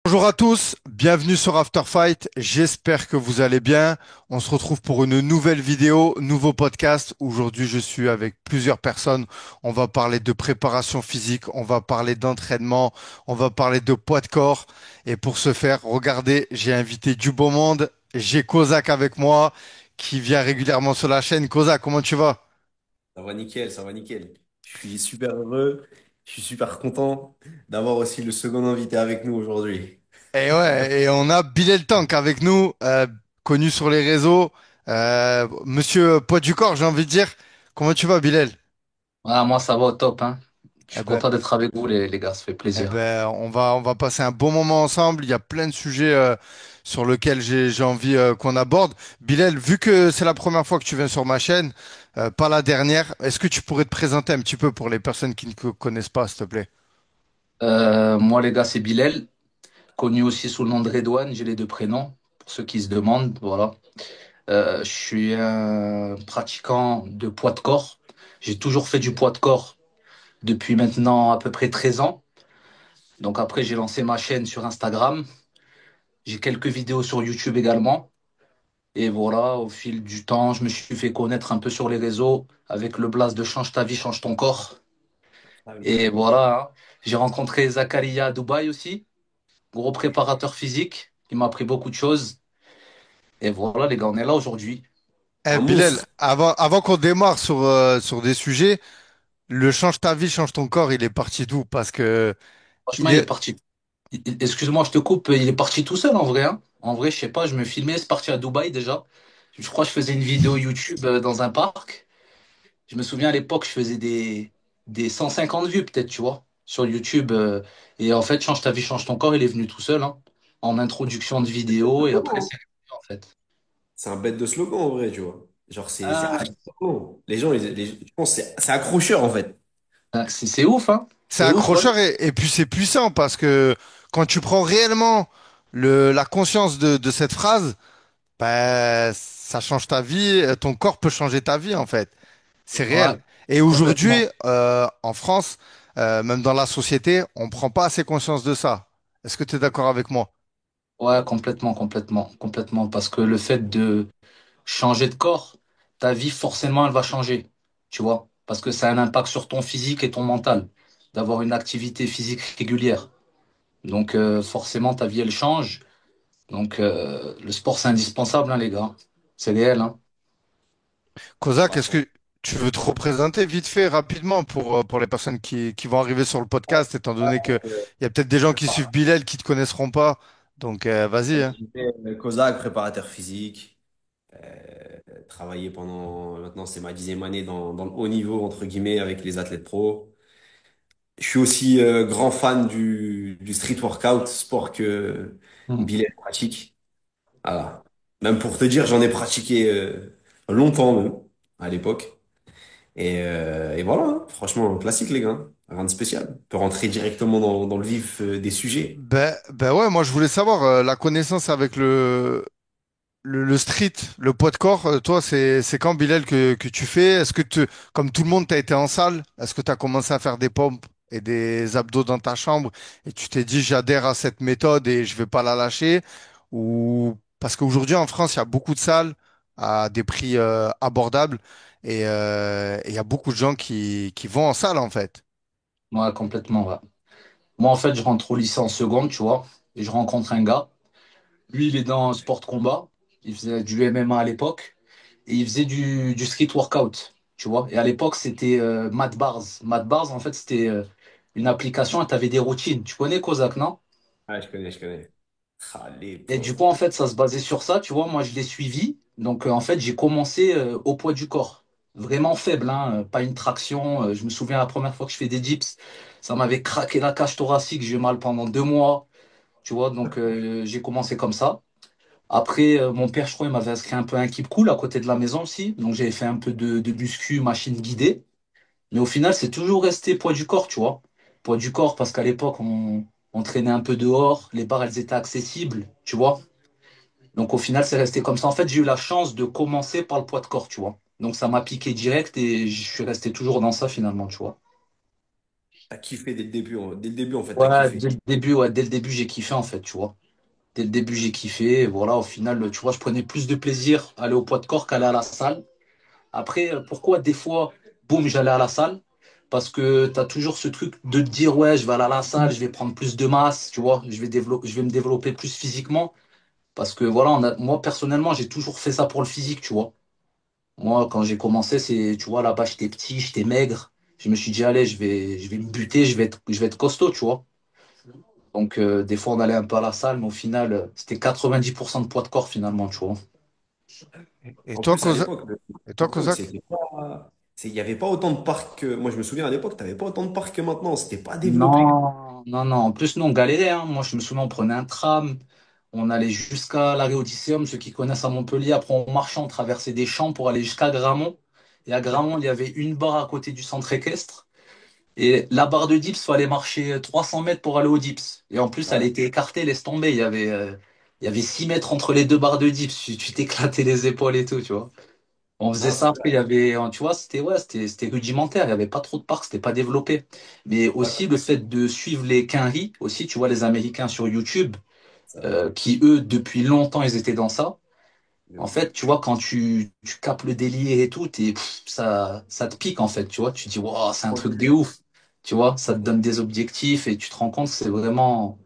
Bonjour à tous, bienvenue sur After Fight. J'espère que vous allez bien. On se retrouve pour une nouvelle vidéo, nouveau podcast. Aujourd'hui, je suis avec plusieurs personnes. On va parler de préparation physique, on va parler d'entraînement, on va parler de poids de corps. Et pour ce faire, regardez, j'ai invité du beau monde. J'ai Kozak avec moi qui vient régulièrement sur la chaîne. Kozak, comment tu vas? Ça va nickel, ça va nickel. Je suis super heureux, je suis super content d'avoir aussi le second invité avec nous aujourd'hui. Et ouais, et on a Bilal Tank avec nous, connu sur les réseaux. Monsieur Poids du corps, j'ai envie de dire. Comment tu vas, Bilal? Ah, moi, ça va au top, hein. Je Eh suis ben, content d'être avec vous, les gars, ça fait plaisir. on va passer un bon moment ensemble. Il y a plein de sujets sur lesquels j'ai envie qu'on aborde. Bilal, vu que c'est la première fois que tu viens sur ma chaîne, pas la dernière, est-ce que tu pourrais te présenter un petit peu pour les personnes qui ne te connaissent pas, s'il te plaît? Moi, les gars, c'est Bilal, connu aussi sous le nom de Redouane, j'ai les deux prénoms, pour ceux qui se demandent, voilà. Je suis un pratiquant de poids de corps. J'ai toujours fait du poids de corps depuis maintenant à peu près 13 ans. Donc après, j'ai lancé ma chaîne sur Instagram. J'ai quelques vidéos sur YouTube également. Et voilà, au fil du temps, je me suis fait connaître un peu sur les réseaux avec le blast de Change ta vie, change ton corps. Ah oui. Et voilà, hein. J'ai rencontré Zakaria à Dubaï aussi, gros préparateur physique. Il m'a appris beaucoup de choses. Et voilà, les gars, on est là aujourd'hui. Eh, Un Bilal, monstre. avant qu'on démarre sur des sujets, le change ta vie, change ton corps, il est parti d'où? Parce que Franchement, il il est est, parti. Excuse-moi, je te coupe. Il est parti tout seul en vrai, hein. En vrai, je sais pas, je me filmais, c'est parti à Dubaï déjà. Je crois que je faisais une vidéo YouTube dans un parc. Je me souviens à l'époque, je faisais des 150 vues peut-être, tu vois, sur YouTube. Et en fait, Change ta vie, change ton corps, il est venu tout seul, hein, en introduction de vidéo. Et après, c'est en fait. C'est un bête de slogan en vrai, tu vois. Genre, c'est Ah, accrocheur. Les gens, je pense que c'est accrocheur en fait. c'est ouf, hein. c'est C'est ouf, ouais. accrocheur et puis c'est puissant parce que quand tu prends réellement la conscience de cette phrase, bah, ça change ta vie, ton corps peut changer ta vie en fait. C'est Ouais, réel. Et complètement. aujourd'hui, en France, même dans la société, on prend pas assez conscience de ça. Est-ce que tu es d'accord avec moi? Ouais, complètement, complètement, complètement. Parce que le fait de changer de corps, ta vie, forcément, elle va changer. Tu vois? Parce que ça a un impact sur ton physique et ton mental, d'avoir une activité physique régulière. Donc, forcément, ta vie, elle change. Donc, le sport, c'est indispensable, hein, les gars. C'est réel, hein. Kozak, Ouais, est-ce que tu veux te représenter vite fait, rapidement, pour les personnes qui vont arriver sur le podcast, étant donné que il y a peut-être des gens qui suivent Bilal qui te connaîtront pas. Donc, vas-y, hein. Kozak, préparateur physique, travaillé pendant, maintenant c'est ma 10e année dans le haut niveau, entre guillemets, avec les athlètes pro. Je suis aussi grand fan du street workout, sport que Hmm. Bilal pratique. Voilà. Même pour te dire, j'en ai pratiqué longtemps même, à l'époque. Et voilà, hein. Franchement, un classique les gars. Rien de spécial. On peut rentrer directement dans le vif des sujets. Ben ouais, moi je voulais savoir la connaissance avec le street, le poids de corps. Toi, c'est quand Bilal que tu fais? Est-ce que comme tout le monde, t'as été en salle? Est-ce que t'as commencé à faire des pompes et des abdos dans ta chambre et tu t'es dit j'adhère à cette méthode et je vais pas la lâcher? Ou parce qu'aujourd'hui en France, il y a beaucoup de salles à des prix abordables et il y a beaucoup de gens qui vont en salle en fait. Ouais, complètement, ouais. Moi, en fait, je rentre au lycée en seconde, tu vois, et je rencontre un gars. Lui, il est dans un sport de combat. Il faisait du MMA à l'époque. Et il faisait du street workout, tu vois. Et à l'époque, c'était Matt Bars. Matt Bars, en fait, c'était une application et tu avais des routines. Tu connais Kozak, non? Ah, je connais, je connais. Ah, Et du l'époque. coup, en fait, ça se basait sur ça, tu vois. Moi, je l'ai suivi. Donc, en fait, j'ai commencé au poids du corps. Vraiment faible, hein, pas une traction. Je me souviens la première fois que je fais des dips, ça m'avait craqué la cage thoracique. J'ai eu mal pendant 2 mois, tu vois. Donc, j'ai commencé comme ça. Après, mon père, je crois, il m'avait inscrit un peu à un Keep Cool à côté de la maison aussi. Donc, j'avais fait un peu de muscu, machine guidée. Mais au final, c'est toujours resté poids du corps, tu vois. Poids du corps, parce qu'à l'époque, on traînait un peu dehors. Les barres, elles étaient accessibles, tu vois. Donc, au final, c'est resté comme ça. En fait, j'ai eu la chance de commencer par le poids de corps, tu vois. Donc, ça m'a piqué direct et je suis resté toujours dans ça finalement, tu vois. T'as kiffé dès le début, dès le début en fait, t'as Ouais, kiffé. dès le début, j'ai kiffé en fait, tu vois. Dès le début, j'ai kiffé. Et voilà, au final, tu vois, je prenais plus de plaisir à aller au poids de corps qu'aller à la salle. Après, pourquoi des fois, boum, j'allais à la salle? Parce que tu as toujours ce truc de te dire, ouais, je vais aller à la salle, je vais prendre plus de masse, tu vois, je vais me développer plus physiquement. Parce que voilà, moi, personnellement, j'ai toujours fait ça pour le physique, tu vois. Moi, quand j'ai commencé, tu vois, là-bas, j'étais petit, j'étais maigre. Je me suis dit, allez, je vais me buter, je vais être costaud, tu vois. Donc, des fois, on allait un peu à la salle, mais au final, c'était 90% de poids de corps, finalement, tu vois. Et En toi, plus, à Kozak? l'époque, Et toi, le foot, Kozak? il n'y avait pas autant de parcs que. Moi, je me souviens à l'époque, tu n'avais pas autant de parcs que maintenant. C'était pas développé. Non, non, non. En plus, nous, on galérait, hein. Moi, je me souviens, on prenait un tram, on allait jusqu'à l'arrêt Odysseum, ceux qui connaissent à Montpellier. Après, on marchait, on traversait des champs pour aller jusqu'à Gramont. Et à Gramont, il y avait une barre à côté du centre équestre. Et la barre de dips, fallait marcher 300 mètres pour aller au dips. Et en plus, elle Ouais. était écartée, laisse tomber. Il y avait 6 mètres entre les deux barres de dips. Tu t'éclatais les épaules et tout, tu vois. On faisait Non, ça, c'est après, il y avait, tu vois, c'était rudimentaire, il n'y avait pas trop de parcs, c'était pas développé. Mais ouais, aussi le fait de suivre les quinries, aussi, tu vois, les Américains sur YouTube, ça, qui eux, depuis longtemps, ils étaient dans ça. de En ouf. fait, tu vois, quand tu capes le délire et tout, ça te pique, en fait, tu vois. Tu te dis, wow, c'est un truc de ouf. Tu vois, ça te donne des objectifs et tu te rends compte que c'est vraiment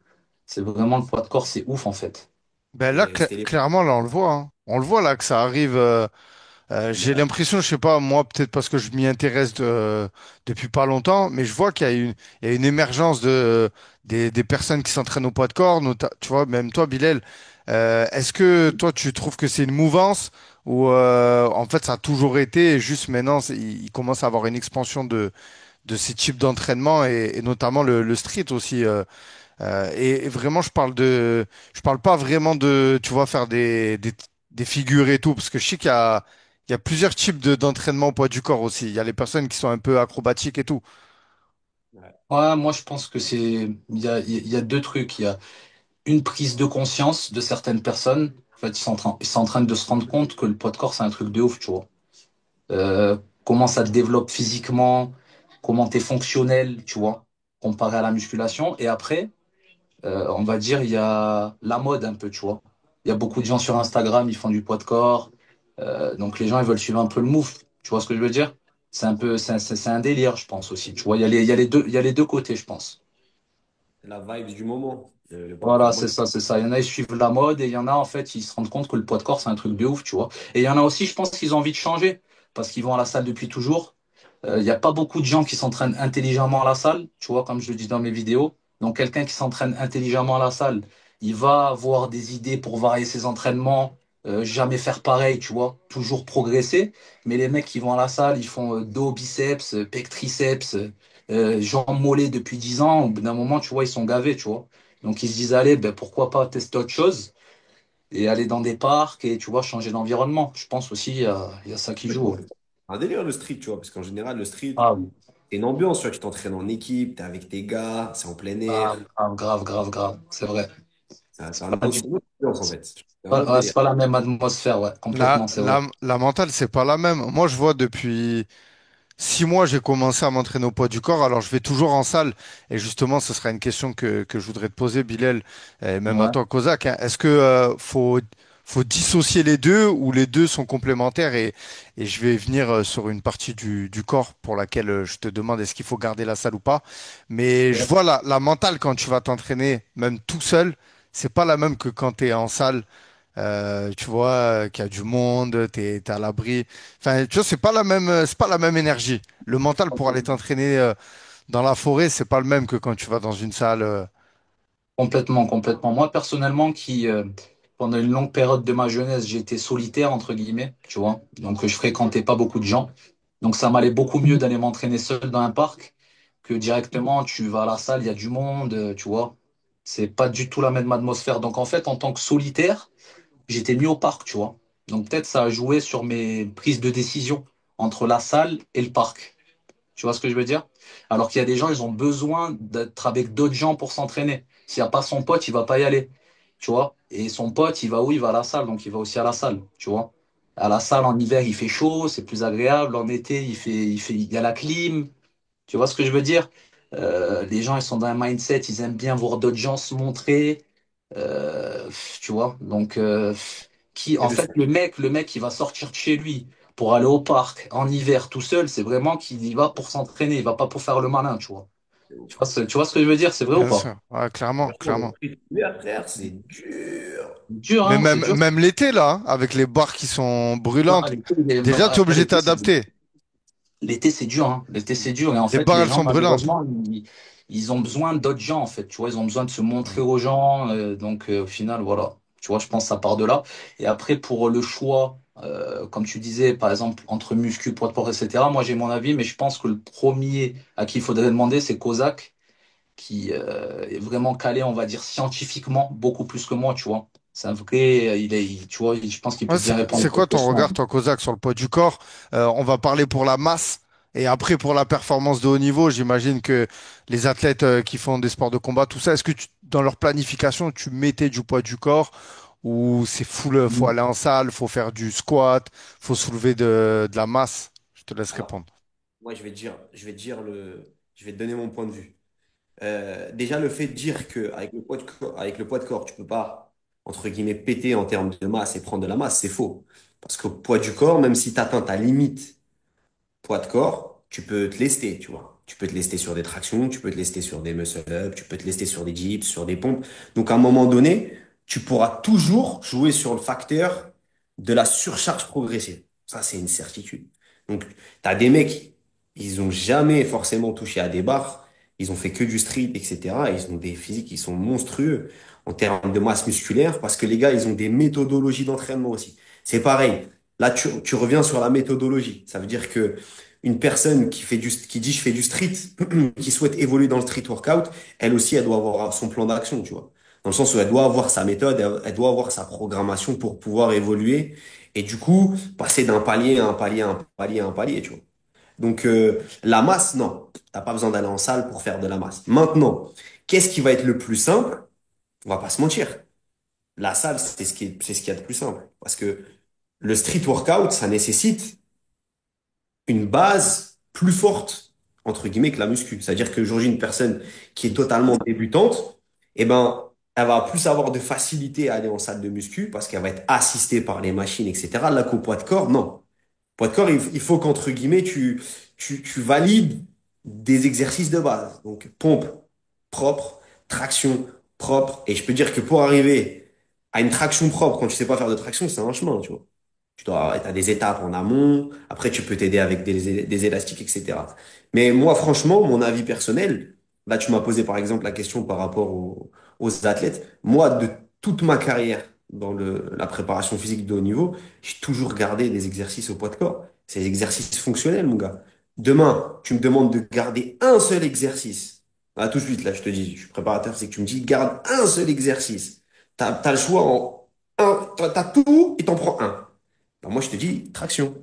le poids de corps, c'est ouf, en fait. Ben là, C'était les. clairement, là, on le voit, hein. On le voit là que ça arrive. J'ai Bah, l'impression, je sais pas, moi, peut-être parce que je m'y intéresse depuis pas longtemps, mais je vois il y a une émergence des personnes qui s'entraînent au poids de corps, tu vois, même toi, Bilal. Est-ce que toi, tu trouves que c'est une mouvance ou en fait, ça a toujours été et juste maintenant, il commence à avoir une expansion de ces types d'entraînement et notamment le street aussi. Et vraiment, je parle pas vraiment de, tu vois, faire des figures et tout, parce que je sais il y a plusieurs types d'entraînement au poids du corps aussi. Il y a les personnes qui sont un peu acrobatiques et tout. ouais. Ouais, moi, je pense que il y a deux trucs. Il y a une prise de conscience de certaines personnes. En fait, ils sont en train de se rendre compte que le poids de corps, c'est un truc de ouf, tu vois. Comment ça te développe physiquement, comment t'es fonctionnel, tu vois, comparé à la musculation. Et après, on va dire, il y a la mode un peu, tu vois. Il y a beaucoup de gens sur Instagram, ils font du poids de corps. Donc les gens, ils veulent suivre un peu le move. Tu vois ce que je veux dire? C'est un délire, je pense aussi. Tu vois, il y a les deux côtés, je pense. C'est la vibe du moment. Le poids de Voilà, corps mode. c'est ça. Il y en a, ils suivent la mode et il y en a, en fait, ils se rendent compte que le poids de corps, c'est un truc de ouf, tu vois. Et il y en a aussi, je pense qu'ils ont envie de changer parce qu'ils vont à la salle depuis toujours. Il n'y a pas beaucoup de gens qui s'entraînent intelligemment à la salle, tu vois, comme je le dis dans mes vidéos. Donc, quelqu'un qui s'entraîne intelligemment à la salle, il va avoir des idées pour varier ses entraînements, jamais faire pareil, tu vois, toujours progresser. Mais les mecs qui vont à la salle, ils font dos, biceps, pec, triceps, jambes mollets depuis 10 ans. Au bout d'un moment, tu vois, ils sont gavés, tu vois. Donc, ils se disent, allez, ben, pourquoi pas tester autre chose et aller dans des parcs et, tu vois, changer d'environnement. Je pense aussi, il y a ça qui joue. Complètement. Ouais. C'est un délire le street, tu vois, parce qu'en général, le street, Ah oui. c'est une ambiance, tu vois, tu t'entraînes en équipe, t'es avec tes gars, c'est en plein Ah, air. grave, c'est vrai. C'est C'est pas du c'est une autre ambiance en fait. C'est un pas, autre ouais, c'est délire. pas la même atmosphère, ouais, complètement, c'est vrai. La mentale, c'est pas la même. Moi, je vois depuis 6 mois, j'ai commencé à m'entraîner au poids du corps. Alors, je vais toujours en salle. Et justement, ce sera une question que je voudrais te poser, Bilal, et même à Ouais. toi, Kozak, hein. Est-ce que, faut dissocier les deux ou les deux sont complémentaires et je vais venir sur une partie du corps pour laquelle je te demande est-ce qu'il faut garder la salle ou pas. Mais je Ouais. vois la mentale quand tu vas t'entraîner, même tout seul, c'est pas la même que quand tu es en salle. Tu vois, qu'il y a du monde, t'es à l'abri. Enfin, tu vois, c'est pas la même énergie. Le mental pour aller t'entraîner dans la forêt, c'est pas le même que quand tu vas dans une salle. Complètement, complètement. Moi, personnellement, pendant une longue période de ma jeunesse, j'étais solitaire, entre guillemets, tu vois. Donc, je fréquentais pas beaucoup de gens. Donc, ça m'allait beaucoup mieux d'aller m'entraîner seul dans un parc que directement, tu vas à la salle, il y a du monde, tu vois. C'est pas du tout la même atmosphère. Donc, en fait, en tant que solitaire, j'étais mieux au parc, tu vois. Donc, peut-être ça a joué sur mes prises de décision entre la salle et le parc. Tu vois ce que je veux dire? Alors qu'il y a des gens, ils ont besoin d'être avec d'autres gens pour s'entraîner. S'il n'y a pas son pote, il va pas y aller. Tu vois? Et son pote, il va où? Il va à la salle, donc il va aussi à la salle. Tu vois? À la salle, en hiver, il fait chaud, c'est plus agréable. En été, il y a la clim. Tu vois ce que je veux dire? Les gens, ils sont dans un mindset, ils aiment bien voir d'autres gens se montrer. Tu vois, donc qui, Et en le fait, le mec qui va sortir de chez lui pour aller au parc en hiver tout seul, c'est vraiment qu'il y va pour s'entraîner, il va pas pour faire le malin, tu vois. Tu vois ce que je veux dire, c'est vrai ou Bien pas? sûr, ouais, clairement, franchement, le clairement. prix de l'hiver, frère, c'est dur. Dur, Mais hein, c'est même, dur. même l'été, là, hein, avec les barres qui sont Non, brûlantes, l'été, déjà, tu es obligé de l'été, c'est dur. t'adapter. L'été, c'est dur, hein. L'été, c'est dur. Et en Les fait, barres, les elles gens, sont brûlantes. malheureusement, ils ont besoin d'autres gens, en fait. Tu vois, ils ont besoin de se montrer aux gens. Donc, au final, voilà. Tu vois, je pense que ça part de là. Et après, pour le choix, comme tu disais, par exemple, entre muscu, poids de corps, etc., moi, j'ai mon avis, mais je pense que le premier à qui il faudrait demander, c'est Kozak, qui est vraiment calé, on va dire, scientifiquement, beaucoup plus que moi, tu vois. C'est un vrai, tu vois, je pense qu'il peut Ouais, bien répondre c'est à quoi cette ton question. regard, toi, Kozak, sur le poids du corps? On va parler pour la masse et après pour la performance de haut niveau. J'imagine que les athlètes qui font des sports de combat, tout ça, est-ce que dans leur planification, tu mettais du poids du corps ou c'est full, faut aller en salle, faut faire du squat, faut soulever de la masse? Je te laisse Alors, répondre. moi, je vais te donner mon point de vue. Déjà, le fait de dire qu'avec avec le poids de corps, tu peux pas, entre guillemets, péter en termes de masse et prendre de la masse, c'est faux. Parce qu'au poids du corps, même si tu atteins ta limite poids de corps, tu peux te lester, tu vois. Tu peux te lester sur des tractions, tu peux te lester sur des muscle-up, tu peux te lester sur des dips, sur des pompes. Donc, à un moment donné, tu pourras toujours jouer sur le facteur de la surcharge progressive. Ça, c'est une certitude. Donc, tu as des mecs, ils ont jamais forcément touché à des barres, ils ont fait que du street, etc. Et ils ont des physiques qui sont monstrueux en termes de masse musculaire parce que les gars, ils ont des méthodologies d'entraînement aussi. C'est pareil. Là, tu reviens sur la méthodologie. Ça veut dire que une personne qui dit je fais du street, qui souhaite évoluer dans le street workout, elle aussi, elle doit avoir son plan d'action, tu vois. Dans le sens où elle doit avoir sa méthode, elle doit avoir sa programmation pour pouvoir évoluer et du coup, passer d'un palier à un palier, à un palier, à un palier, tu vois. Donc, la masse, non. T'as pas besoin d'aller en salle pour faire de la masse. Maintenant, qu'est-ce qui va être le plus simple? On va pas se mentir. La salle, c'est ce qu'il y a de plus simple. Parce que le street workout, ça nécessite une base plus forte, entre guillemets, que la muscu. C'est-à-dire qu'aujourd'hui, une personne qui est totalement débutante, eh ben, elle va plus avoir de facilité à aller en salle de muscu parce qu'elle va être assistée par les machines, etc. Là qu'au poids de corps, non. Poids de corps, il faut qu'entre guillemets, tu valides des exercices de base. Donc, pompe propre, traction propre. Et je peux dire que pour arriver à une traction propre, quand tu sais pas faire de traction, c'est un chemin, tu vois. T'as des étapes en amont. Après, tu peux t'aider avec des élastiques, etc. Mais moi, franchement, mon avis personnel, là, tu m'as posé par exemple la question par rapport aux athlètes. Moi, de toute ma carrière dans la préparation physique de haut niveau, j'ai toujours gardé des exercices au poids de corps. C'est des exercices fonctionnels, mon gars. Demain, tu me demandes de garder un seul exercice. Ah, tout de suite, là, je te dis, je suis préparateur, c'est que tu me dis, garde un seul exercice. T'as le choix en un, t'as tout et t'en prends un. Bah, moi, je te dis traction.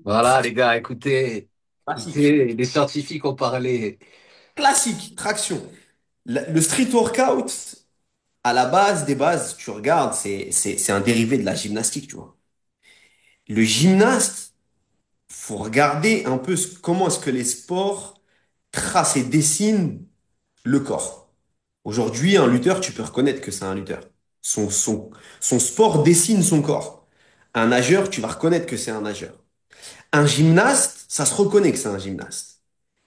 Voilà, les gars, écoutez, Classique. écoutez, les scientifiques ont parlé. Classique, traction. Le street workout, à la base des bases, tu regardes, c'est un dérivé de la gymnastique, tu vois. Le gymnaste, faut regarder un peu comment est-ce que les sports tracent et dessinent le corps. Aujourd'hui, un lutteur, tu peux reconnaître que c'est un lutteur. Son, son, son sport dessine son corps. Un nageur, tu vas reconnaître que c'est un nageur. Un gymnaste, ça se reconnaît que c'est un gymnaste.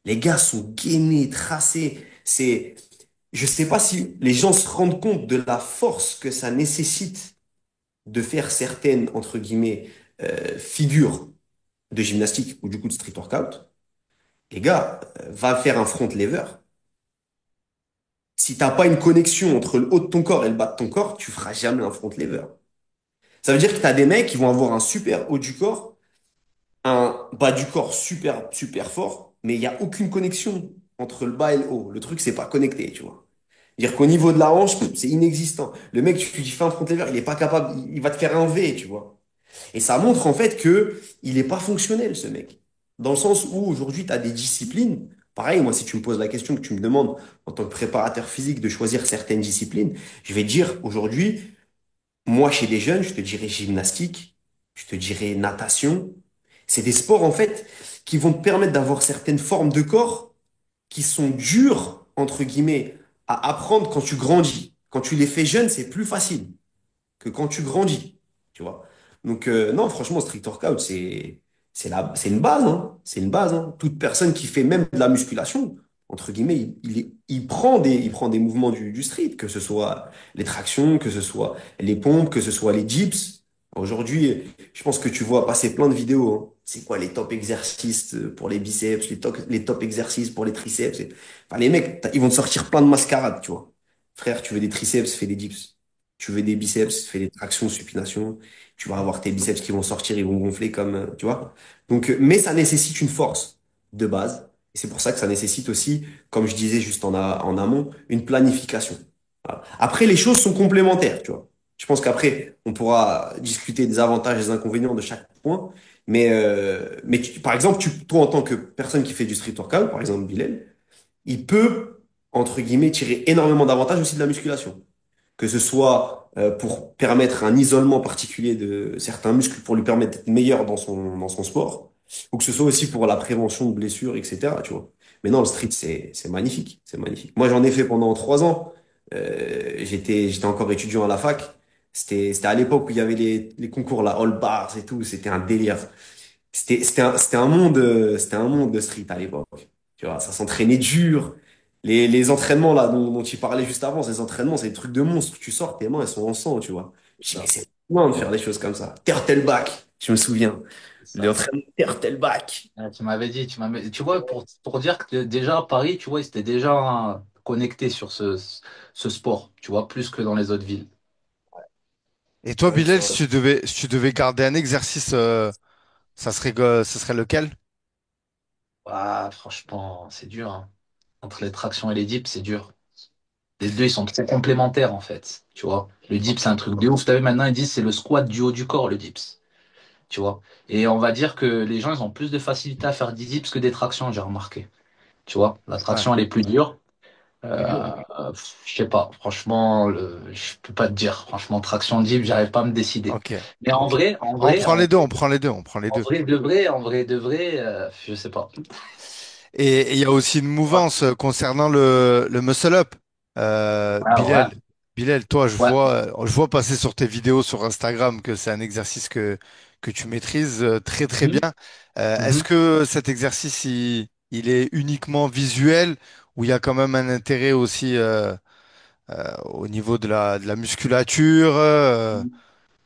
Les gars sont gainés, tracés. Je sais pas si les gens se rendent compte de la force que ça nécessite de faire certaines, entre guillemets, figures de gymnastique ou du coup de street workout. Les gars, va faire un front lever. Si t'as pas une connexion entre le haut de ton corps et le bas de ton corps, tu feras jamais un front lever. Ça veut dire que t'as des mecs qui vont avoir un super haut du corps, un bas du corps super, super fort, mais il n'y a aucune connexion entre le bas et le haut. Le truc, c'est pas connecté, tu vois. Dire qu'au niveau de la hanche, c'est inexistant. Le mec, tu lui dis fais un front lever, il est pas capable, il va te faire un V, tu vois. Et ça montre en fait que il est pas fonctionnel, ce mec. Dans le sens où aujourd'hui, tu as des disciplines. Pareil, moi, si tu me poses la question que tu me demandes en tant que préparateur physique de choisir certaines disciplines, je vais te dire aujourd'hui, moi, chez les jeunes, je te dirais gymnastique, je te dirais natation. C'est des sports, en fait, qui vont te permettre d'avoir certaines formes de corps, qui sont durs, entre guillemets, à apprendre quand tu grandis. Quand tu les fais jeunes, c'est plus facile que quand tu grandis, tu vois. Donc, non, franchement, Street Workout, c'est une base, hein. C'est une base, hein. Toute personne qui fait même de la musculation, entre guillemets, il prend des mouvements du street, que ce soit les tractions, que ce soit les pompes, que ce soit les dips. Aujourd'hui, je pense que tu vois passer plein de vidéos, hein. C'est quoi les top exercices pour les biceps, les top exercices pour les triceps. Enfin, les mecs, ils vont te sortir plein de mascarades, tu vois. Frère, tu veux des triceps, fais des dips. Tu veux des biceps, fais des tractions, supination. Tu vas avoir tes biceps qui vont sortir, ils vont gonfler comme, tu vois. Donc, mais ça nécessite une force de base. Et c'est pour ça que ça nécessite aussi, comme je disais juste en amont, une planification. Voilà. Après, les choses sont complémentaires, tu vois. Je pense qu'après, on pourra discuter des avantages et des inconvénients de chaque point. Mais par exemple, toi, en tant que personne qui fait du street workout, par exemple, Bilal, il peut, entre guillemets, tirer énormément d'avantages aussi de la musculation, que ce soit pour permettre un isolement particulier de certains muscles, pour lui permettre d'être meilleur dans son sport, ou que ce soit aussi pour la prévention de blessures, etc. Tu vois. Mais non, le street, c'est magnifique, c'est magnifique. Moi, j'en ai fait pendant 3 ans. J'étais encore étudiant à la fac. C'était à l'époque où il y avait les concours, la All Bars et tout. C'était un délire. C'était un monde de street à l'époque. Tu vois, ça s'entraînait dur. Les entraînements là dont tu parlais juste avant, ces entraînements, c'est des trucs de monstre. Tu sors, tes mains, elles sont en sang, tu vois. Je dis, mais Ça, c'est loin de faire des choses comme ça. Turtleback, je me souviens. c'est ça. L'entraînement Turtleback. Tu m'avais dit, tu vois, pour dire que déjà à Paris, tu vois, ils étaient déjà connectés sur ce sport, tu vois, plus que dans les autres villes. Et C'est toi, vrai que Bilal, si tu devais garder un exercice, ça serait lequel? ah, franchement, c'est dur, hein. Entre les tractions et les dips, c'est dur. Les deux, ils sont très complémentaires, en fait, tu vois. Le dips, c'est un truc de ouf. T'as vu, maintenant, ils disent c'est le squat du haut du corps, le dips, tu vois. Et on va dire que les gens, ils ont plus de facilité à faire des dips que des tractions, j'ai remarqué. Tu vois, la Ouais, traction, elle est plus dure. Je sais pas, franchement, je peux pas te dire. Franchement, traction dips, j'arrive pas à me décider. ok, Mais ok. On prend les deux, on prend les deux, on prend les deux. en vrai, je sais pas. Et il y a aussi une mouvance concernant le muscle-up. Ah ouais, Bilal, toi, ouais. je vois passer sur tes vidéos sur Instagram que c'est un exercice que tu maîtrises très très Mhm, bien. Est-ce mhm. que cet exercice, il est uniquement visuel ou il y a quand même un intérêt aussi au niveau de la musculature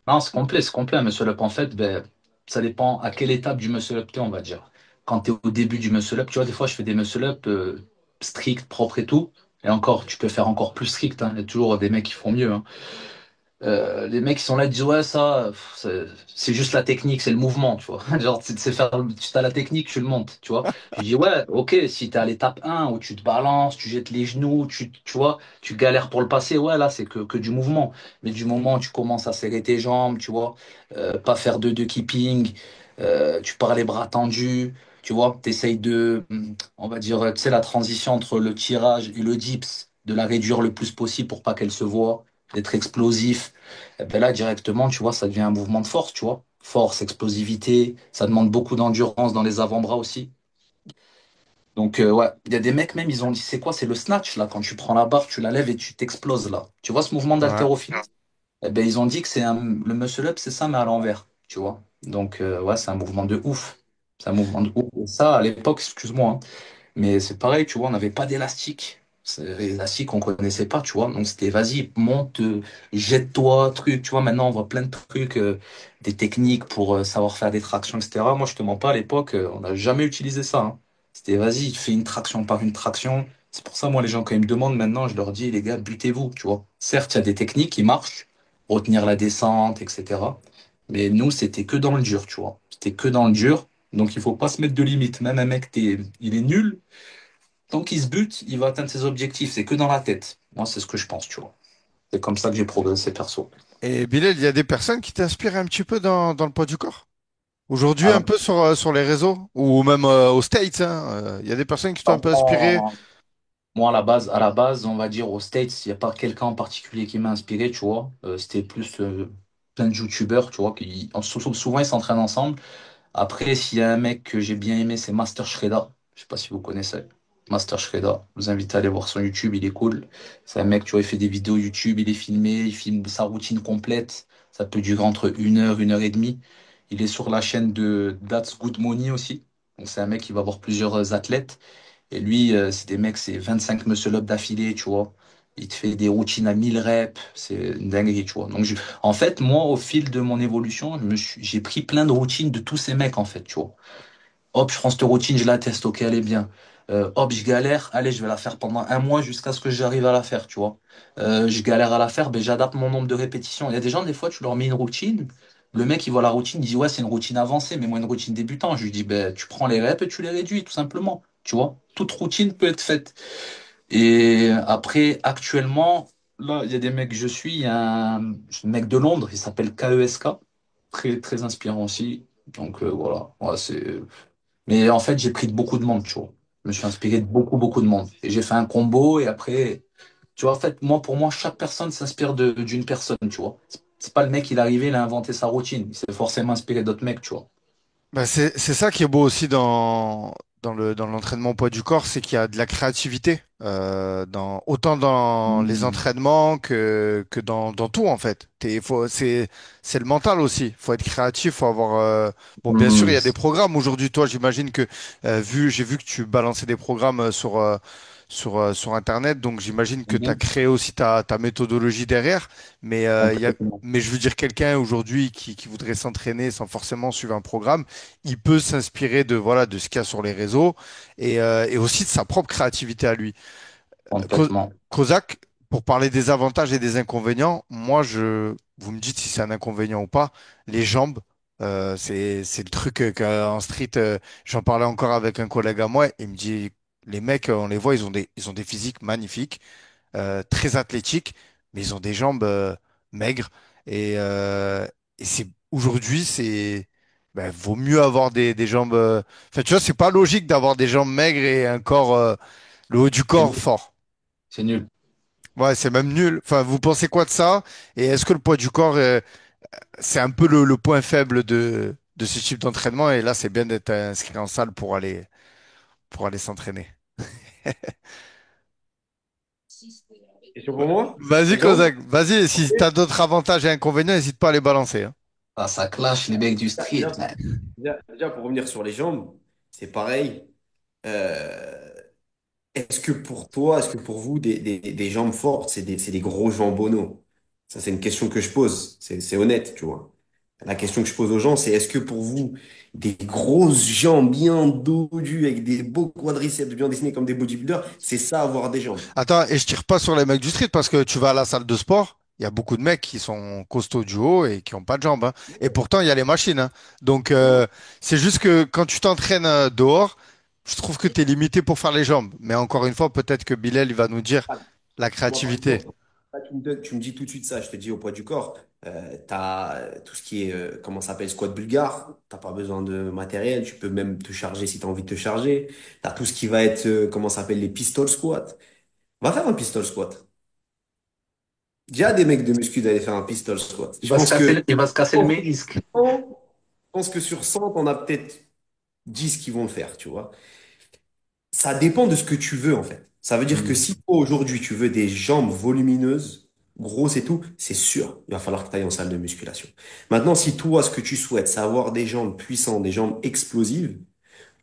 Non, c'est complet, un muscle up. En fait, ben, ça dépend à quelle étape du muscle up t'es, on va dire. Quand tu es au début du muscle up, tu vois, des fois, je fais des muscle up stricts, propres et tout. Et encore, tu peux faire encore plus strict, hein. Il y a toujours des mecs qui font mieux, hein. Les mecs qui sont là ils disent ouais ça c'est juste la technique, c'est le mouvement, tu vois. Genre c'est faire tu as la technique, tu le montes, tu vois. Je dis ouais, OK, si tu es à l'étape 1 où tu te balances, tu jettes les genoux, tu vois, tu galères pour le passer, ouais là c'est que du mouvement. Mais du moment où tu commences à serrer tes jambes, tu vois, pas faire de keeping, tu pars les bras tendus, tu vois, tu essayes on va dire tu sais la transition entre le tirage et le dips, de la réduire le plus possible pour pas qu'elle se voit, d'être explosif. Et ben là, directement, tu vois, ça devient un mouvement de force, tu vois. Force, explosivité, ça demande beaucoup d'endurance dans les avant-bras aussi. Donc, ouais, il y a des mecs même, ils ont dit, c'est quoi? C'est le snatch, là, quand tu prends la barre, tu la lèves et tu t'exploses, là. Tu vois ce mouvement Ouais. d'haltérophilie? Eh ben, ils ont dit que le muscle-up, c'est ça, mais à l'envers, tu vois. Donc, ouais, c'est un mouvement de ouf. C'est un mouvement de ouf. Et ça, à l'époque, excuse-moi, hein, mais c'est pareil, tu vois, on n'avait pas d'élastique. Les élastiques, on connaissait pas, tu vois. Donc c'était vas-y, monte, jette-toi, truc. Tu vois, maintenant on voit plein de trucs, des techniques pour savoir faire des tractions, etc. Moi, je te mens pas, à l'époque, on n'a jamais utilisé ça, hein. C'était vas-y, fais une traction par une traction. C'est pour ça, moi, les gens, quand ils me demandent maintenant, je leur dis, les gars, butez-vous, tu vois. Certes, il y a des techniques qui marchent, retenir la descente, etc. Mais nous, c'était que dans le dur, tu vois. C'était que dans le dur. Donc, il faut pas se mettre de limites. Même un mec, il est nul. Tant qu'il se bute, il va atteindre ses objectifs. C'est que dans la tête. Moi, c'est ce que je pense, tu vois. C'est comme ça que j'ai progressé perso. Et Bilal, il y a des personnes qui t'inspirent un petit peu dans le poids du corps? Aujourd'hui, un Alors, peu sur les réseaux ou même aux States, hein, il y a des personnes qui t'ont un peu inspiré. moi, à la base, on va dire aux States, il n'y a pas quelqu'un en particulier qui m'a inspiré, tu vois. C'était plus plein de YouTubers, tu vois, souvent ils s'entraînent ensemble. Après, s'il y a un mec que j'ai bien aimé, c'est Master Shredder. Je sais pas si vous connaissez. Master Shredder. Je vous invite à aller voir son YouTube, il est cool. C'est un mec, tu vois, il fait des vidéos YouTube, il est filmé, il filme sa routine complète. Ça peut durer entre 1 heure et demie. Il est sur la chaîne de That's Good Money aussi. Donc c'est un mec qui va voir plusieurs athlètes. Et lui, c'est des mecs, c'est 25 muscle-up d'affilée, tu vois. Il te fait des routines à 1000 reps, c'est une dinguerie, tu vois. En fait, moi, au fil de mon évolution, j'ai pris plein de routines de tous ces mecs, en fait, tu vois. Hop, je prends cette routine, je la teste, ok, elle est bien. Hop, je galère, allez, je vais la faire pendant un mois jusqu'à ce que j'arrive à la faire, tu vois. Je galère à la faire, ben, j'adapte mon nombre de répétitions. Il y a des gens, des fois, tu leur mets une routine, le mec, il voit la routine, il dit, ouais, c'est une routine avancée, mais moi, une routine débutant. Je lui dis, ben, tu prends les reps et tu les réduis, tout simplement, tu vois. Toute routine peut être faite. Et après, actuellement, là, il y a des mecs que je suis, il y a un mec de Londres, il s'appelle KESK, très, très inspirant aussi. Donc voilà, ouais, c'est mais en fait, j'ai pris de beaucoup de monde, tu vois. Je me suis inspiré de beaucoup, beaucoup de monde. Et j'ai fait un combo et après, tu vois, en fait, moi, pour moi, chaque personne s'inspire d'une personne, tu vois. C'est pas le mec, il est arrivé, il a inventé sa routine. Il s'est forcément inspiré d'autres mecs, tu vois. Bah, c'est ça qui est beau aussi dans l'entraînement au poids du corps, c'est qu'il y a de la créativité, autant dans les Hmm. entraînements que dans tout en fait. C'est le mental aussi. Faut être créatif, faut avoir. Bon, bien sûr, il y Hmm. a des programmes aujourd'hui. Toi, j'imagine que j'ai vu que tu balançais des programmes sur Internet, donc j'imagine que tu as Mhm. créé aussi ta méthodologie derrière. Complètement. Mais je veux dire, quelqu'un aujourd'hui qui voudrait s'entraîner sans forcément suivre un programme, il peut s'inspirer voilà, de ce qu'il y a sur les réseaux et aussi de sa propre créativité à lui. Co- Complètement. Kozak, pour parler des avantages et des inconvénients, vous me dites si c'est un inconvénient ou pas, les jambes, c'est le truc qu'en street, j'en parlais encore avec un collègue à moi, il me dit, les mecs, on les voit, ils ont des physiques magnifiques, très athlétiques, mais ils ont des jambes maigres. Et, euh, et aujourd'hui, vaut mieux avoir des jambes. Enfin, tu vois, c'est pas logique d'avoir des jambes maigres et un corps, le haut du C'est corps nul. fort. C'est nul. Ouais, c'est même nul. Enfin, vous pensez quoi de ça? Et est-ce que le poids du corps, c'est un peu le point faible de ce type d'entraînement? Et là, c'est bien d'être inscrit en salle pour aller s'entraîner. Question pour moi? Vas-y, Les jambes? Kozak, vas-y. Si t'as d'autres avantages et inconvénients, n'hésite pas à les balancer, hein. Ah, ça clash, les mecs du street, Déjà, man. déjà, pour revenir sur les jambes, c'est pareil. Euh, Est-ce que pour toi, est-ce que pour vous, des jambes fortes, c'est des gros jambonneaux? Ça, c'est une question que je pose. C'est honnête, tu vois. La question que je pose aux gens, c'est est-ce que pour vous, des grosses jambes bien dodues avec des beaux quadriceps bien dessinés comme des bodybuilders, c'est ça avoir des jambes? Attends, et je tire pas sur les mecs du street parce que tu vas à la salle de sport, il y a beaucoup de mecs qui sont costauds du haut et qui ont pas de jambes, hein. Et pourtant, il y a les machines, hein. Donc, c'est juste que quand tu t'entraînes dehors, je trouve que tu es limité pour faire les jambes. Mais encore une fois, peut-être que Bilal, il va nous dire Ah, la moi, par créativité. exemple, là, tu me dis tout de suite ça, je te dis au poids du corps, tu as tout ce qui est, comment ça s'appelle, squat bulgare, t'as pas besoin de matériel, tu peux même te charger si tu as envie de te charger. Tu as tout ce qui va être, comment ça s'appelle, les pistol squats. Va faire un pistol squat. Il y a des mecs de muscu d'aller faire un pistol squat. Je pense que, Il va se casser le ménisque. je pense que sur 100, on a peut-être 10 qui vont le faire, tu vois. Ça dépend de ce que tu veux, en fait. Ça veut dire que Hmm. si toi, aujourd'hui, tu veux des jambes volumineuses, grosses et tout, c'est sûr, il va falloir que tu ailles en salle de musculation. Maintenant, si toi, ce que tu souhaites, c'est avoir des jambes puissantes, des jambes explosives,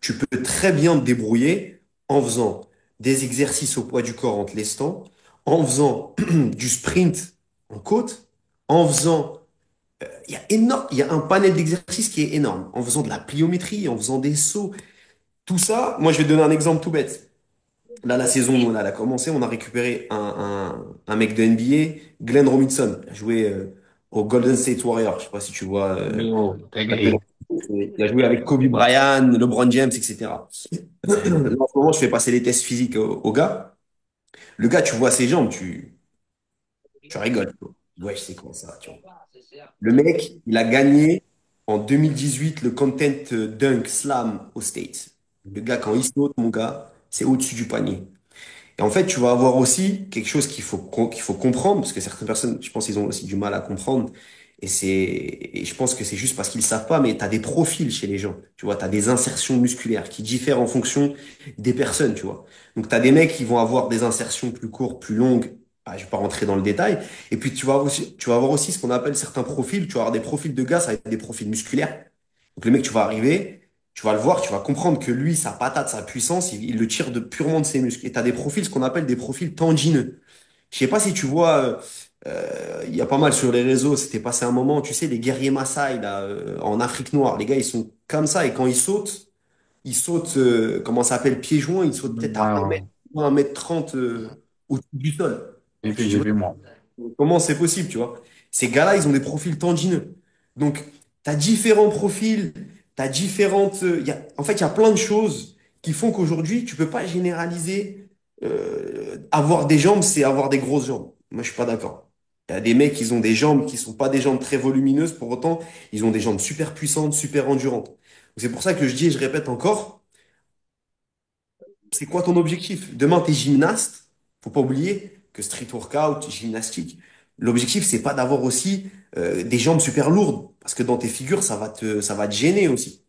tu peux très bien te débrouiller en faisant des exercices au poids du corps en te lestant, en faisant du sprint en côte, en faisant, il y a un panel d'exercices qui est énorme, en faisant de la pliométrie, en faisant des sauts, tout ça. Moi, je vais te donner un exemple tout bête. Là, la saison, nous, elle a commencé. On a récupéré un mec de NBA, Glenn Robinson. Il a joué au Golden State Warriors. Je sais pas si tu vois. Yo, dinguerie. Il a joué avec Kobe Bryant, LeBron James, etc. Là, en ce moment, je fais passer les tests physiques au gars. Le gars, tu vois ses jambes, tu rigoles. Ouais, je sais quoi ça, tu vois. Le mec, il a gagné en 2018 le Content Dunk Slam aux States. Le gars, quand il saute, mon gars, c'est au-dessus du panier. Et en fait, tu vas avoir aussi quelque chose qu'il faut comprendre, parce que certaines personnes, je pense, ils ont aussi du mal à comprendre. Et je pense que c'est juste parce qu'ils savent pas, mais tu as des profils chez les gens. Tu vois, tu as des insertions musculaires qui diffèrent en fonction des personnes, tu vois. Donc, tu as des mecs qui vont avoir des insertions plus courtes, plus longues. Ah, je vais pas rentrer dans le détail. Et puis, tu vas avoir aussi ce qu'on appelle certains profils. Tu vas avoir des profils de gars, ça va être des profils musculaires. Donc, le mec, tu vas arriver, tu vas le voir, tu vas comprendre que lui, sa patate, sa puissance, il le tire purement de ses muscles. Et tu as des profils, ce qu'on appelle des profils tendineux. Je sais pas si tu vois, il y a pas mal sur les réseaux, c'était passé un moment, tu sais, les guerriers Maasai, là, en Afrique noire, les gars, ils sont comme ça, et quand ils sautent, comment ça s'appelle, pieds joints, ils sautent peut-être Ouais, à ouais. 1 mètre 30 au-dessus du sol. Et tu te dis, J'ai ouais, vu, moi. comment c'est possible, tu vois? Ces gars-là, ils ont des profils tendineux. Donc, tu as différents profils, tu as différentes. En fait, il y a plein de choses qui font qu'aujourd'hui, tu peux pas généraliser. Avoir des jambes, c'est avoir des grosses jambes. Moi, je suis pas d'accord. Il y a des mecs, ils ont des jambes qui sont pas des jambes très volumineuses, pour autant, ils ont des jambes super puissantes, super endurantes. Donc, c'est pour ça que je dis et je répète encore, c'est quoi ton objectif? Demain, tu es gymnaste. Faut pas oublier que street workout, gymnastique, l'objectif, c'est pas d'avoir aussi des jambes super lourdes. Parce que dans tes figures, ça va te gêner aussi.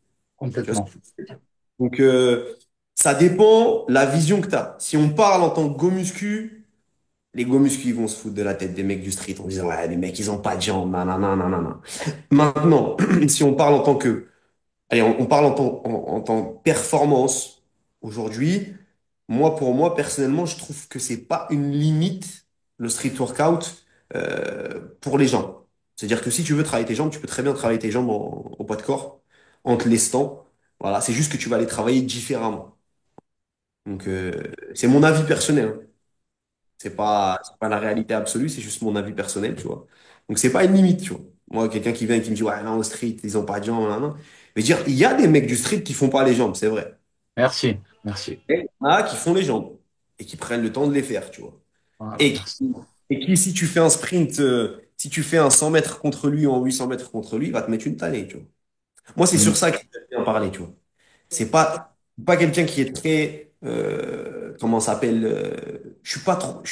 Tu vois ce Complètement. que je veux dire. Donc, ça dépend la vision que tu as. Si on parle en tant que go muscu, les go muscu, ils vont se foutre de la tête des mecs du street en disant, ouais, les mecs, ils ont pas de jambes, nanana, nanana. Maintenant, si on parle en tant que allez, on parle en tant que performance. Aujourd'hui, moi, pour moi, personnellement, je trouve que c'est pas une limite, le street workout, pour les jambes. C'est-à-dire que si tu veux travailler tes jambes, tu peux très bien travailler tes jambes au poids de corps, en te lestant. Voilà, c'est juste que tu vas les travailler différemment. Donc, c'est mon avis personnel, hein. C'est pas la réalité absolue, c'est juste mon avis personnel, tu vois. Donc, c'est pas une limite, tu vois. Moi, quelqu'un qui vient et qui me dit, ouais, non, au street, ils ont pas de jambes, nan, nan. Je veux dire, il y a des mecs du street qui font pas les jambes, c'est vrai. Merci. Merci. Et il y en a qui font les jambes et qui prennent le temps de les faire, tu vois. Voilà, Et merci. si tu fais un sprint, si tu fais un 100 mètres contre lui ou un 800 mètres contre lui, il va te mettre une tannée, tu vois. Moi, c'est sur Mm. ça que je viens parler, tu vois. C'est pas quelqu'un qui est très, comment ça s'appelle, je suis pas trop,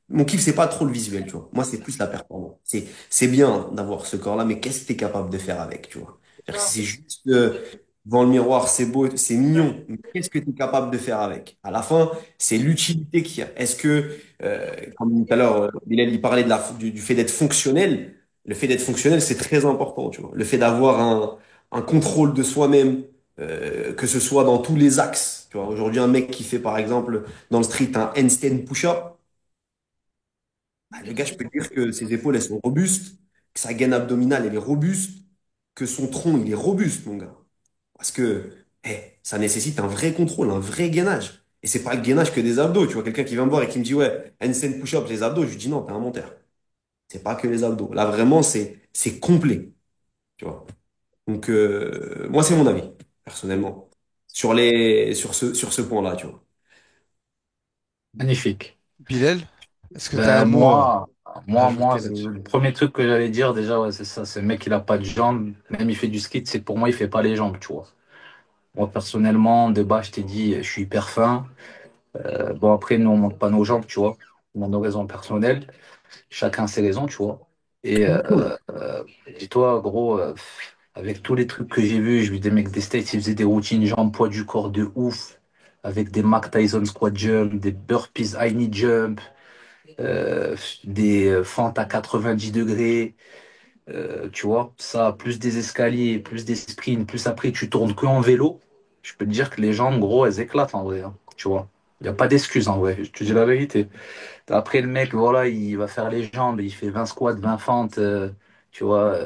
mon kiff, c'est pas trop le visuel, tu vois. Moi, c'est plus la performance. C'est bien d'avoir ce corps-là, mais qu'est-ce que tu es capable de faire avec, tu vois. C'est-à-dire que si c'est juste, devant le miroir, c'est beau, c'est mignon, mais qu'est-ce que tu es capable de faire avec? À la fin, c'est l'utilité qu'il y a. Est-ce que, comme tout à l'heure, Bilal, il parlait du fait d'être fonctionnel. Le fait d'être fonctionnel, c'est très important, tu vois. Le fait d'avoir un contrôle de soi-même, que ce soit dans tous les axes. Tu vois, aujourd'hui, un mec qui fait, par exemple, dans le street, un handstand push-up, bah, le gars, je peux te dire que ses épaules, elles sont robustes, que sa gaine abdominale, elle est robuste, que son tronc, il est robuste, mon gars. Parce que, ça nécessite un vrai contrôle, un vrai gainage. Et c'est pas le gainage que des abdos. Tu vois, quelqu'un qui vient me voir et qui me dit, ouais, handstand push-up, les abdos, je lui dis non, t'es un menteur. C'est pas que les abdos. Là, vraiment, c'est complet. Tu vois. Donc, moi, c'est mon avis, personnellement, sur ce point-là, tu vois. Magnifique. Bilal, est-ce que tu as un Ben, mot à moi, ajouter là-dessus? le premier truc que j'allais dire déjà, ouais, c'est ça. C'est le mec, il a pas de jambes. Même il fait du ski, c'est pour moi, il fait pas les jambes, tu vois. Moi, personnellement, de bas, je t'ai dit, je suis hyper fin. Bon, après, nous, on monte pas nos jambes, tu vois. On a nos raisons personnelles. Chacun ses raisons, tu vois. Et dis-toi, gros, avec tous les trucs que j'ai vus, j'ai vu des mecs des States, ils faisaient des routines jambes, poids du corps de ouf, avec des Mac Tyson squat jump, des burpees high knee jump, des fentes à 90 degrés, tu vois. Ça, plus des escaliers, plus des sprints, plus après tu tournes que en vélo. Je peux te dire que les jambes, gros, elles éclatent en vrai, hein, tu vois. Il n'y a pas d'excuse en vrai, je te dis la vérité. Après, le mec, voilà, il va faire les jambes, il fait 20 squats, 20 fentes, tu vois,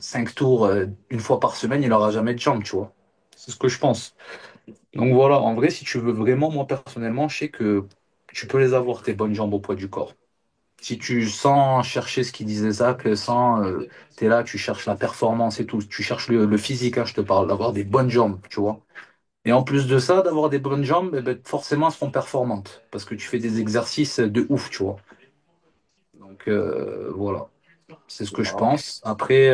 5 tours une fois par semaine, il aura jamais de jambes, tu vois. C'est ce que je pense. Donc voilà, en vrai, si tu veux vraiment, moi personnellement, je sais que tu peux les avoir, tes bonnes jambes au poids du corps. Si tu sens chercher ce qu'il disait ça, que sans, t'es là, tu cherches la performance et tout, tu cherches le physique, hein, je te parle, d'avoir des bonnes jambes, tu vois. Et en plus de ça, d'avoir des bonnes jambes, eh ben, forcément, elles seront performantes, parce que tu fais des exercices de ouf, tu vois. Donc voilà. C'est ce que je pense. Après,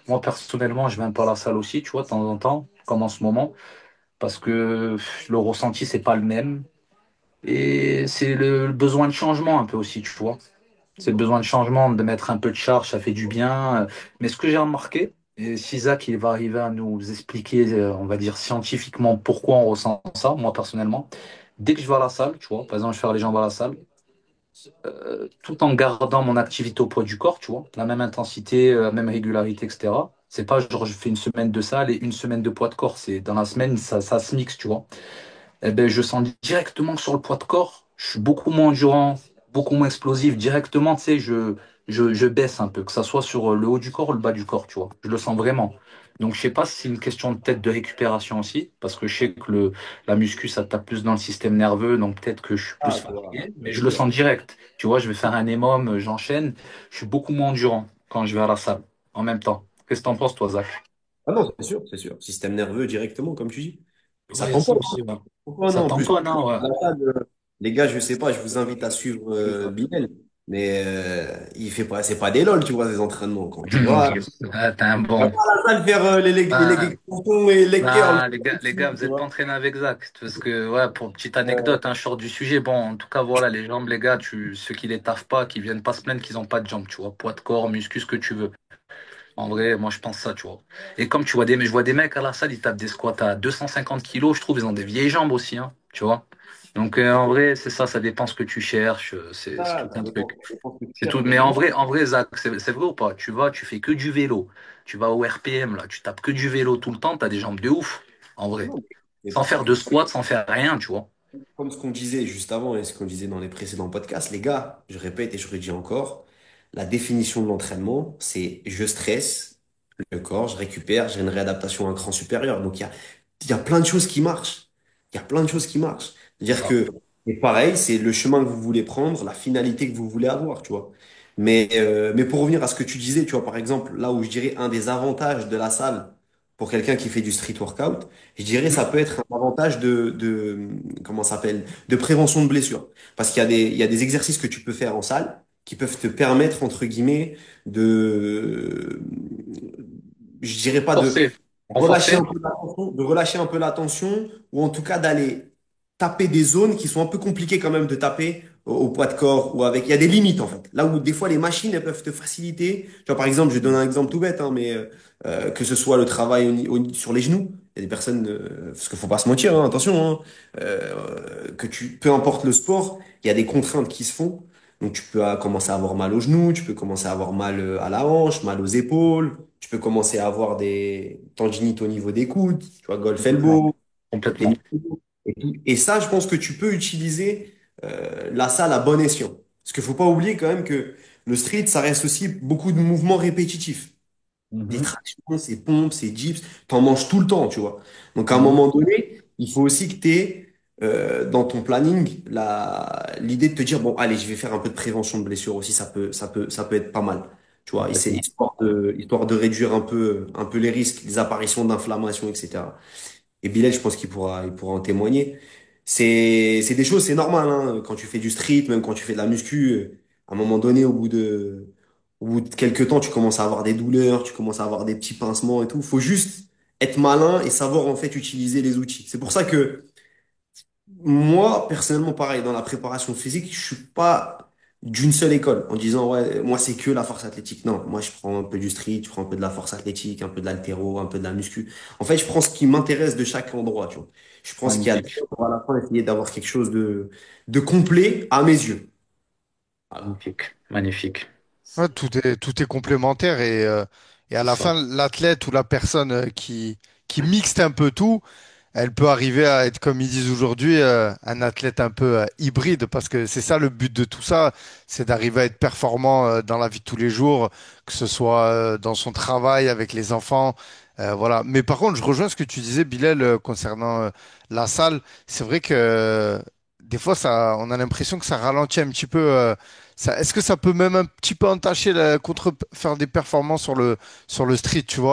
moi personnellement, je vais un peu à la salle aussi, tu vois, de temps en temps, comme en ce moment, parce que le ressenti, c'est pas le même. Et c'est le besoin de changement un peu aussi, tu vois. C'est le besoin de changement, de mettre un peu de charge, ça fait du bien. Mais ce que j'ai remarqué, et si Zach il va arriver à nous expliquer, on va dire scientifiquement pourquoi on ressent ça, moi personnellement, dès que je vais à la salle, tu vois, par exemple, je fais les jambes à la salle, tout en gardant mon activité au poids du corps, tu vois, la même intensité, la même régularité, etc. C'est pas genre je fais une semaine de salle et une semaine de poids de corps. C'est dans la semaine, ça se mixe, tu vois. Eh ben, je sens directement que sur le poids de corps, je suis beaucoup moins endurant, beaucoup moins explosif. Directement, tu sais, je baisse un peu, que ça soit sur le haut du corps ou le bas du corps, tu vois. Je le sens vraiment. Donc, je sais pas si c'est une question de tête de récupération aussi, parce que je sais que la muscu, ça tape plus dans le système nerveux, donc peut-être que je suis plus Ah, je vois. fatigué, mais je le sens direct. Tu vois, je vais faire un EMOM, j'enchaîne, je suis beaucoup moins endurant quand je vais à la salle, en même temps. Qu'est-ce que t'en penses, toi, Zach? Ah non, c'est sûr, c'est sûr. Système nerveux directement, comme tu dis. Ça Ouais, il y a ça tamponne. aussi, ouais. Non, Ça en plus. tamponne, hein, ouais. Les gars, je sais pas, je vous invite à suivre Bilal, mais il fait pas, c'est pas des lol, tu vois, ces entraînements. Quand tu vois, Ah, t'es un tu vas bon. pas à la salle faire les legs Ah, extensions et les curls, ah, les gars, vous tu êtes pas vois. entraînés avec Zach. Parce que, ouais, pour petite Euh, anecdote, hein, je sors du sujet. Bon, en tout cas, voilà, les jambes, les gars, ceux qui les taffent pas, qui viennent pas se plaindre qu'ils ont pas de jambes, tu vois. Poids de corps, muscu, ce que tu veux. En vrai, moi, je pense ça, tu vois. Et comme je vois des mecs à la salle, ils tapent des squats à 250 kilos, je trouve, ils ont des vieilles jambes aussi, hein, tu vois. Donc, en vrai, c'est ça, ça dépend ce que tu cherches, c'est tout un truc. ça dépend ce que tu C'est tout. cherches. Mais en vrai, Zach, c'est vrai ou pas? Tu vas, tu fais que du vélo. Tu vas au RPM, là, tu tapes que du vélo tout le temps, t'as des jambes de ouf, en vrai. Non, mais Sans faire de squat, sans faire rien, tu vois. comme ce qu'on disait juste avant et ce qu'on disait dans les précédents podcasts, les gars, je répète et je redis encore, la définition de l'entraînement, c'est je stresse le corps, je récupère, j'ai une réadaptation à un cran supérieur. Donc il y a plein de choses qui marchent. Il y a plein de choses qui marchent. C'est-à-dire Grave. que, et pareil, c'est le chemin que vous voulez prendre, la finalité que vous voulez avoir, tu vois. Mais pour revenir à ce que tu disais, tu vois, par exemple, là où je dirais un des avantages de la salle pour quelqu'un qui fait du street workout, je dirais ça peut être un avantage comment ça s'appelle, de prévention de blessures. Parce il y a des exercices que tu peux faire en salle qui peuvent te permettre, entre guillemets, de, je dirais pas de Renforcer. relâcher un Renforcer. peu la tension, de relâcher un peu la tension, ou en tout cas d'aller taper des zones qui sont un peu compliquées quand même de taper au poids de corps ou avec. Il y a des limites en fait. Là où des fois les machines elles peuvent te faciliter. Tu vois, par exemple, je vais donner un exemple tout bête, hein, mais que ce soit le travail sur les genoux. Il y a des personnes, parce qu'il faut pas se mentir, hein, attention, hein, peu importe le sport, il y a des contraintes qui se font. Donc tu peux commencer à avoir mal aux genoux, tu peux commencer à avoir mal à la hanche, mal aux épaules, tu peux commencer à avoir des tendinites au niveau des coudes, tu vois, golf Complètement. elbow, Complètement. tennis elbow et tout. Et ça, je pense que tu peux utiliser la salle à bon escient. Parce qu'il faut pas oublier quand même que le street, ça reste aussi beaucoup de mouvements répétitifs. Des Mhm. tractions, ces pompes, ces dips, t'en manges tout le temps, tu vois. Donc à un Mhm. moment donné, il faut aussi que tu aies dans ton planning l'idée de te dire, bon, allez, je vais faire un peu de prévention de blessure aussi, ça peut être pas mal. Tu vois, et c'est Complètement. histoire de réduire un peu les risques, les apparitions d'inflammation, etc. Et Bilal, je pense il pourra en témoigner. C'est des choses, c'est normal, hein. Quand tu fais du street, même quand tu fais de la muscu, à un moment donné, au bout de quelques temps, tu commences à avoir des douleurs, tu commences à avoir des petits pincements et tout. Faut juste être malin et savoir, en fait, utiliser les outils. C'est pour ça que, moi, personnellement, pareil, dans la préparation physique, je suis pas d'une seule école en disant, ouais, moi, c'est que la force athlétique. Non, moi, je prends un peu du street, je prends un peu de la force athlétique, un peu de l'haltéro, un peu de la muscu. En fait, je prends ce qui m'intéresse de chaque endroit, tu vois. Je prends ce qu'il y a Magnifique. dedans pour à la fin essayer d'avoir quelque chose de complet à mes yeux. Voilà. Magnifique. Magnifique. Ouais, tout est complémentaire et à C'est la ça. fin, l'athlète ou la personne qui mixte un peu tout, elle peut arriver à être, comme ils disent aujourd'hui, un athlète un peu hybride, parce que c'est ça le but de tout ça, c'est d'arriver à être performant dans la vie de tous les jours, que ce soit dans son travail, avec les enfants, voilà. Mais par contre, je rejoins ce que tu disais, Bilal, concernant la salle. C'est vrai que des fois, on a l'impression que ça ralentit un petit peu. Est-ce que ça peut même un petit peu entacher faire des performances sur le street, tu vois?